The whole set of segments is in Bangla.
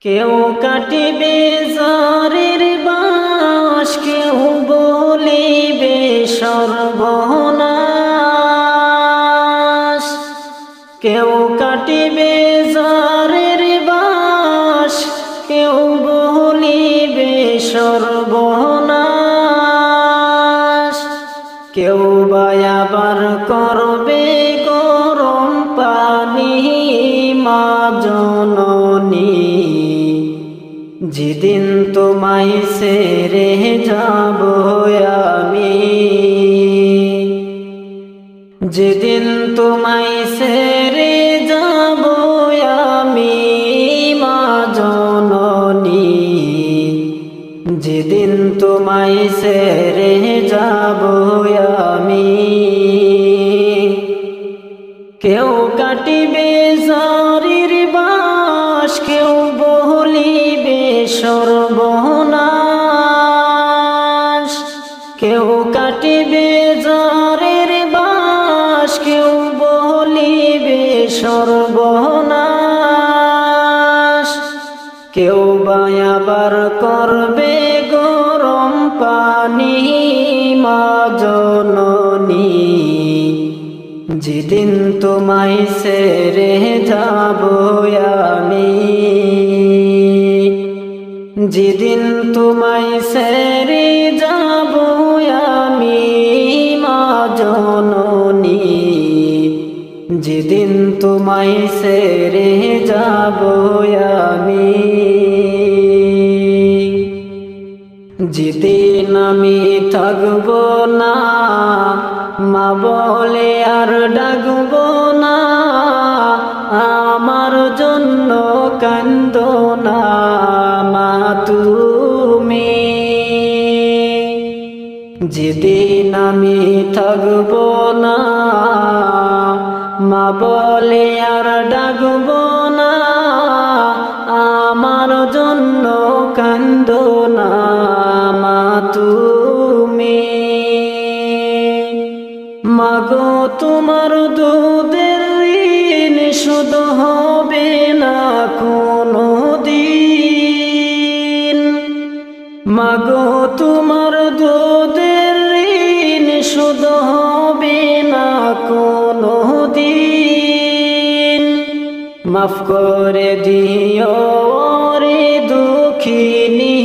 কেউ কাটিবে জারের বাঁশ, কেউ বলিবে সর্বনাশ। কেউ কাটিবে জারের বাঁশ, কেউ বলিবে সর্বনাশ। কেউ বা আবার করবে গরম পানি মা জননী, যেদিন তোমায় ছেড়ে যাব আমি, যেদিন তোমায় ছেড়ে যাব আমি মা জননী, যেদিন তোমায় ছেড়ে যাব আমি। কেউ কাটিবে জারের বাঁশ, কেউ বলিবে সর্বনাশ। কেউ কাটিবে জারের বাঁশ, কেউ বলিবে সর্বনাশ। কেউ বা আবার করবে গরম পানি মা জননী, যেদিন তোমায় ছেড়ে যাব আমি, যেদিন তোমায় ছেড়ে যাব আমি মা জননী, যেদিন তোমায় ছেড়ে যাব আমি। যেদিন আমি থাকব না, মা বলে আর ডাকব না, আমার জন্য কান্দো না মা তুমি। যেদিন আমি থাকব না, মা বলে আর ডাকব না, আমার জন্য কান্দো না মা তুমি। মাগো তোমার দুধের ঋণ শোধ হবে না কোনো দিন, মাগো তোমার দুধের ঋণ শোধ হবে না কোনো দিন। মাফ করে দিও রে দুঃখিনী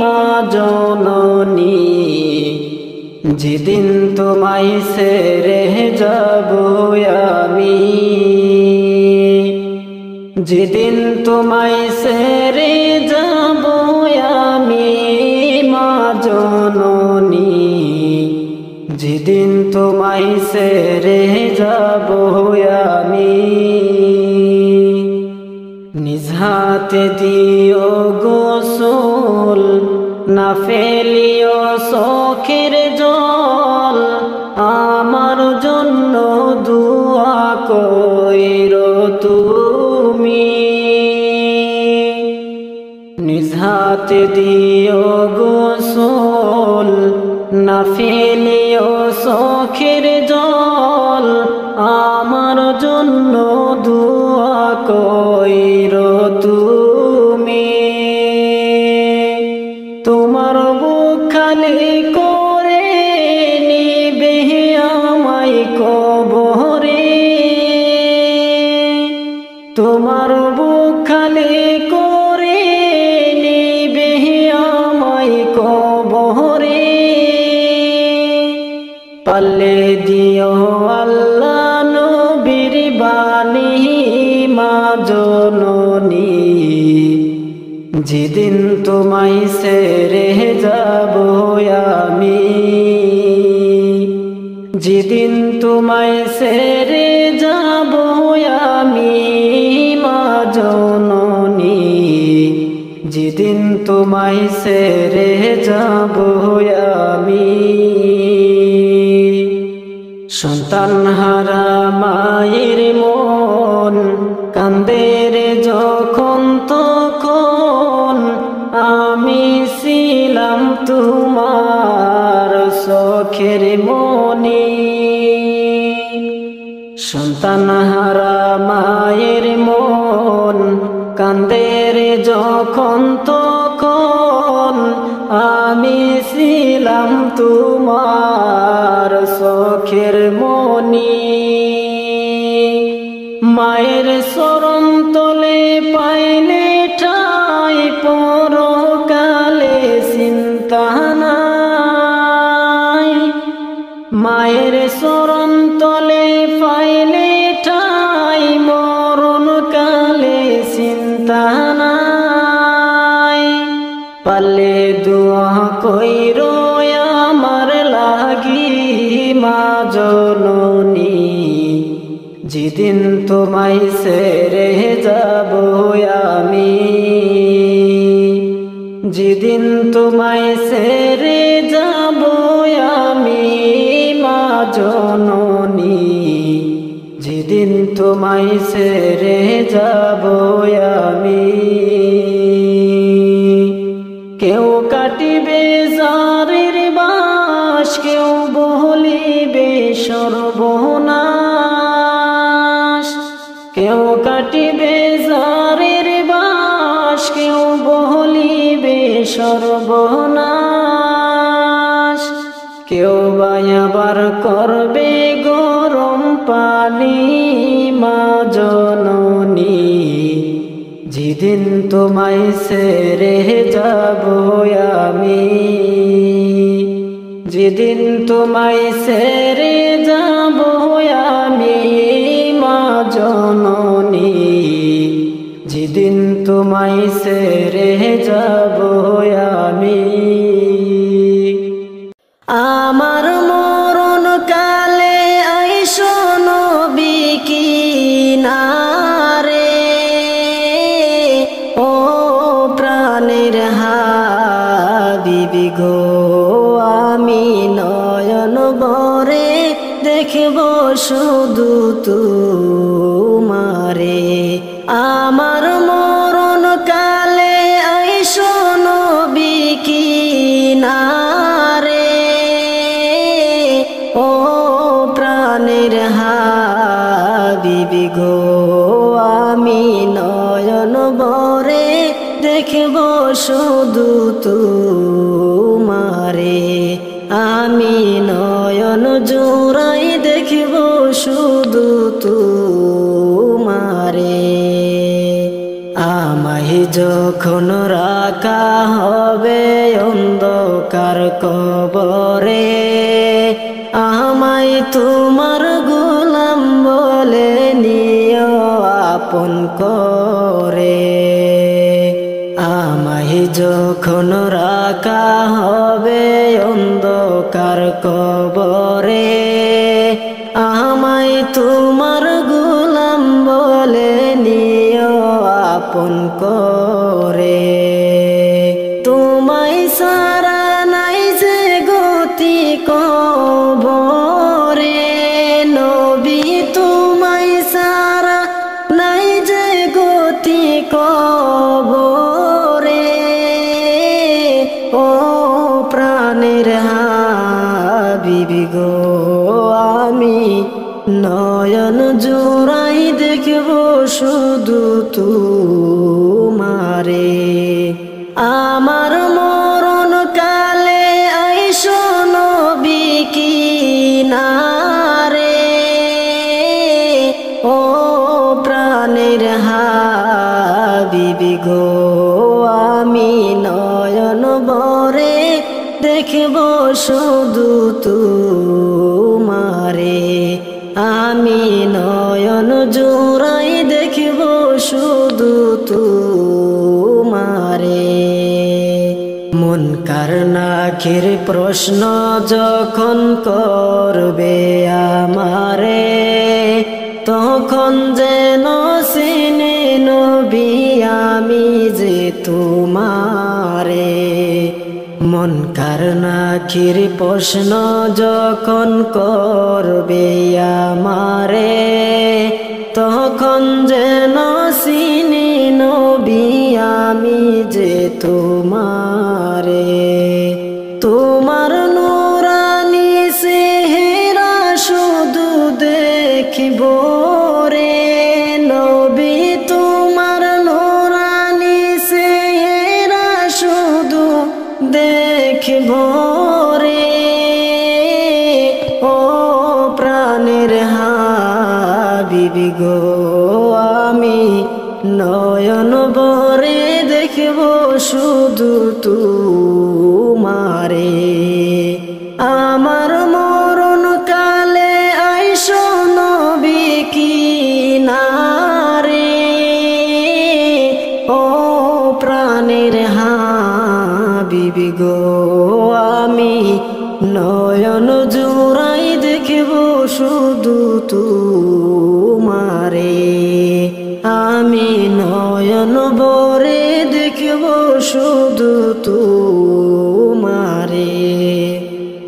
মা জননী, যেদিন তোমায় ছেড়ে যাব আমি, যেদিন তোমায় ছেড়ে যাব আমি মা জননী, যেদিন তোমায় ছেড়ে যাব আমি। নিজ হাতে দিও গোসল, না ফেলিও চোখের জল, আমার জন্য দুআ কইরো তুমি। নিজ হাতে দিও গোসল, না ফেলিও চোখের জল, আমার জন্য দুআ কইরো তুমি। তোমার বুক খালি করে নিবে আমায় কবরে, তোমার বুক খালি করে নিবে আমায় কবরে। পাল্লে দিও আল্লাহ নবীর বাণী মা জননী, যেদিন তোমায় ছেড়ে যাব আমি, যেদিন তোমায় ছেড়ে যাব আমি মা জননী, যেদিন তোমায় ছেড়ে যাব আমি। সন্তান হারা মায়ের মন কান্দে রে যখন তখন, আমি ছিলাম তোমার চোখের মনি। সন্তান হারা মায়ের মন কান্দে রে যখন তখন আমি ছিলাম তোমার চোখের মনি। মায়ের চরণ তলে পাইলে ঠাই পরকালে চিন্তা নাই। মায়ের চরণ তলে পাইলে ঠাই মরণ কালে চিন্তা নাই। পালে দুয়া কইরো আমার লাগি মা জননী, যেদিন তোমায় ছেড়ে যাব আমি, যেদিন তোমায় ছেড়ে যাব আমি মা জননী, যেদিন তোমায় ছেড়ে যাব আমি। কেউ কাটিবে জারের বাস, কেউ বলিবে সর্বনাশ। কেউ কাটিবে জারের বাস, কেউ বলিবে সর্বনাশ। কেউ বায়াবার করবে গরম পানি মা জননী, যেদিন তোমায় ছেড়ে যাব আমি, যেদিন তোমায় ছেড়ে যাব আমি মা জননী, যেদিন তোমায় ছেড়ে যাব আমি। আমার মরণ কালে আইসো নবী কিনারে, ও প্রাণের হাবিবি গো, আমি নয়ন ভরে দেখব শুধু তোমারে। আমার মরণ কালে আইসো নবী কিনারে, ও প্রাণের হাবিবি গো, আমি নয়ন ভরে দেখব শুধু তোমারে। আমি নয়ন জোড়াই দেখব শুধু তোমারে। আমায় যখন রাখা হবে অন্ধকার কবরে, আমায় তোমার গোলাম বলে নিও আপন করে। আমায় যখন রাখা হবে অন্ধকার কবরে, আমায় তোমার গোলাম বলে নিও আপন করে। তোমায় সারা নাই যে গতি কবরে নবী, তোমায় সারা নাই যে গতি কবরে। ও প্রাণের হাবিবি গো, আমি নয়ন জোড়াই দেখব শুধু তোমারে। আমার মরণ কালে আইসো নবী কিনারে, ও প্রাণের হাবিবি গো, আমি নয়ন ভরে দেখব শুধু তোমারে। আমি নয়ন জোড়াই দেখব শুধু তোমারে। মুনকার নাকির প্রশ্ন যখন করবে আমারে, তখন যেন চিনে নবী আমি যে তোমারে। মুনকার নাকির প্রশ্ন যখন করবে আমারে, তখন যেন চিনি নবী আমি যে তোমারে। তোমার নূরানি চেহারা শুধু দেখিব রে নবী, তোমার নূর ভরে দেখব শুধু তোমারে। আমার মরণ কালে আইসো নবী কিনারে, ও প্রাণের হাবিবি গো আমি নয়ন জুড়াই দেখব শুধু তোমারে। আমি নয়ন ভরে দেখব শুধু তোমারে।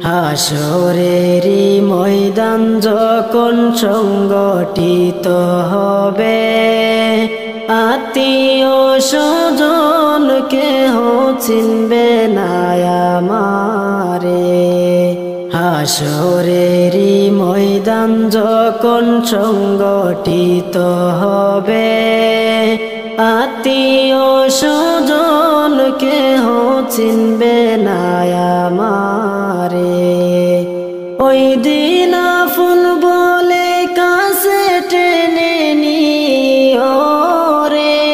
হাসরেরই ময়দান যখন সংগঠিত হবে, আত্মীয় স্বজন কেহ চিনবে না আমারে। হাসরেরই ময়দান যখন সংগঠিত হবে, আত্মীয় স্বজন কেহ চিনবে না আমারে। ওই দিন আপন বলে কাছে টেনে নিও রে,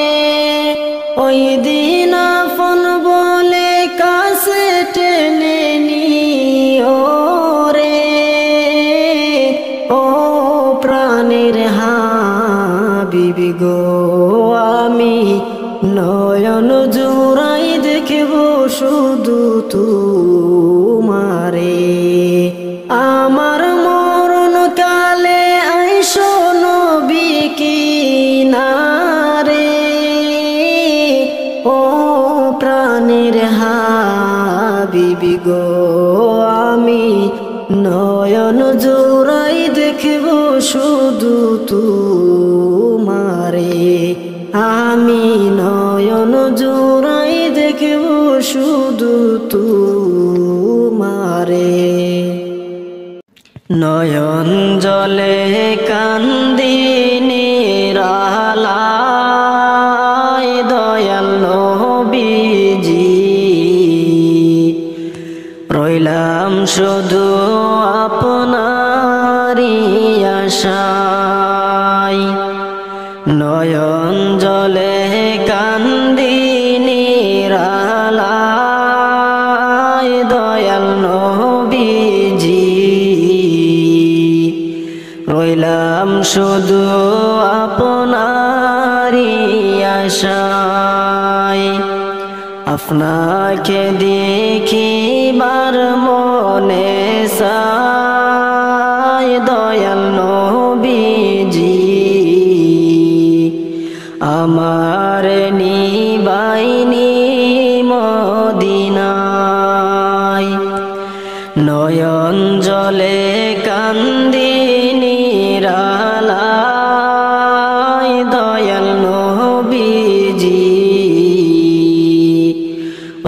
ওই দিন আপন বলে কাছে টেনে নিও রে, ও প্রাণের হাবিবি গো আমি নয়ন জুড়াই দেখব শুধু তোমারে। আমার মরণ কালে আইসো নবী কিনারে, ও প্রাণের হাবিবি গো আমি নয়ন জোড়াই দেখব শুধু তোমারে। আমি নয়ন জোড়াই দেখব শুধু তোমারে। নয়ন জলে কান্দি নিরালায় দয়াল নবীজি, রইলাম শুধু আপনারই আশায়। নয়ন জলে কান্দি নিরালায় দয়াল নবীজি, রইলাম শুধু আপনারই আশায়। আপনাকে দেখিবার মনে চায় দয়াল নবীজি, আমার নিবাইনি মদিনায়। নয়ন জলে কান্দি নিরালায় দয়াল নবীজি,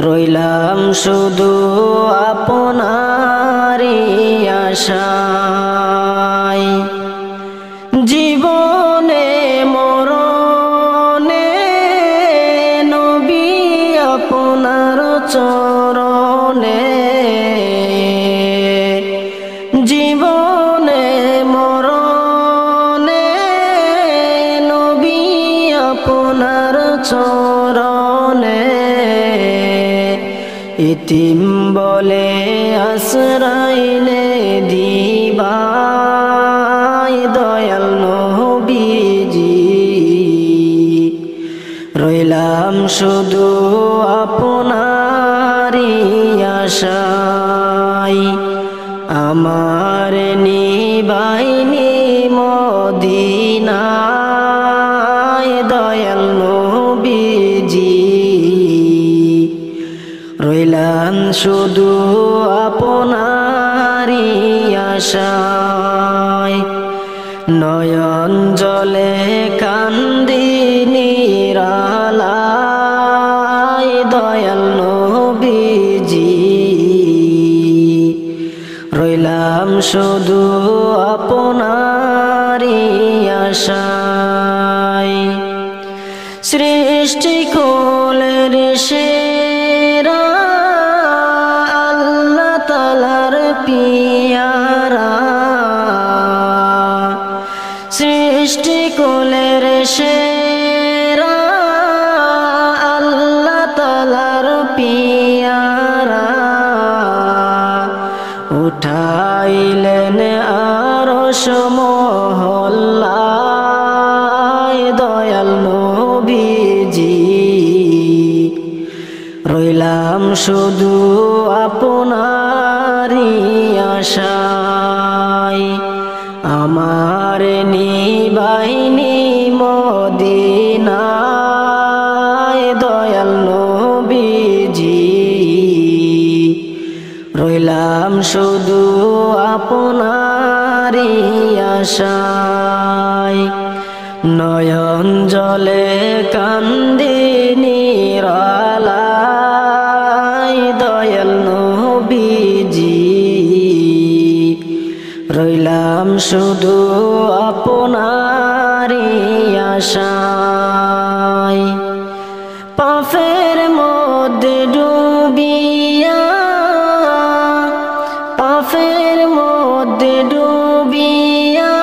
রইলাম শুধু আপনারই আশায়। জীবনে মরণে নবী আপনার চরণে, জীবনে মরণে নবী আপনার চরণে, ইতিম বলে আশ্রয়নে দিবাই দয়াল নবীজি, রইলাম শুধু আপনারই আশায়। আমার নিবাইনি মদিনায় দয়াল নবীজি, রইলাম শুধু আপনারই আশায়। নয়ন জলে কান্দি নিরালায় দয়াল নবীজি, রইলাম শুধু আপনারই আশায়। সৃষ্টি কোলের সেরা আল্লাহ তাআলার পিয়ারা, সৃষ্টি কোলের সেরা মহল্লায় দয়াল নবীজি রইলাম শুধু আপনারই আশায় আমার নিবাইনি মদিনায় দয়াল নবীজি রইলাম শুধু আপনারই আশায় নয়ন জলে কান্দি নিরালায় দয়াল নবীজি রইলাম শুধু আপনারই আশায় পাপের মধ্যে ডুবিয়া পাপের মধ্যে ডুবিয়া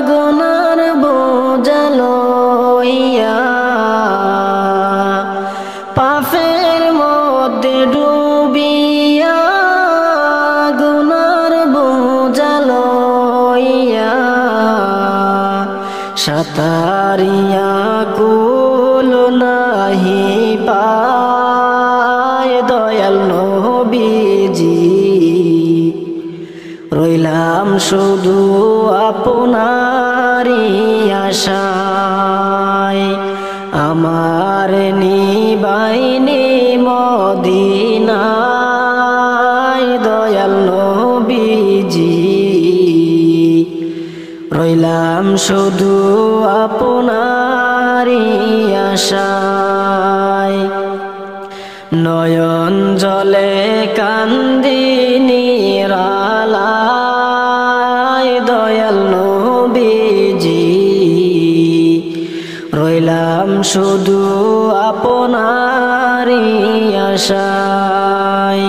গুনার বোঝা লইয়া পাপের মধ্যে ডুবিয়া গুনার বোঝা লইয়া সাতারিয়া কুল নাহি পায় দয়াল নবীজি রইলাম শুধু আপনারই আশায় আমার নিবাইনি মদিনায় দয়াল নবীজি রইলাম শুধু আপনারই আশায় নয়ন জলে কান্দি নিরালায় দয়াল নবীজি রইলাম শুধু আপনারই আশায়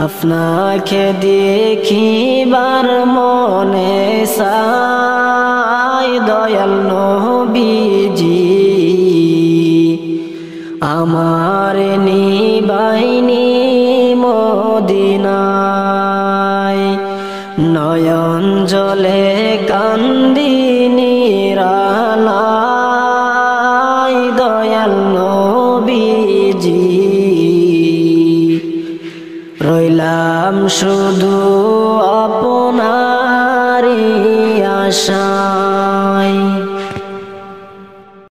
আপনাকে দেখিবার মনে চায় দয়াল নবীজি আমার নিবাইনি মদিনায় নয়ন জলে কান্দি নিরালায় দয়াল নবীজি রইলাম শুধু আপনারই আশা।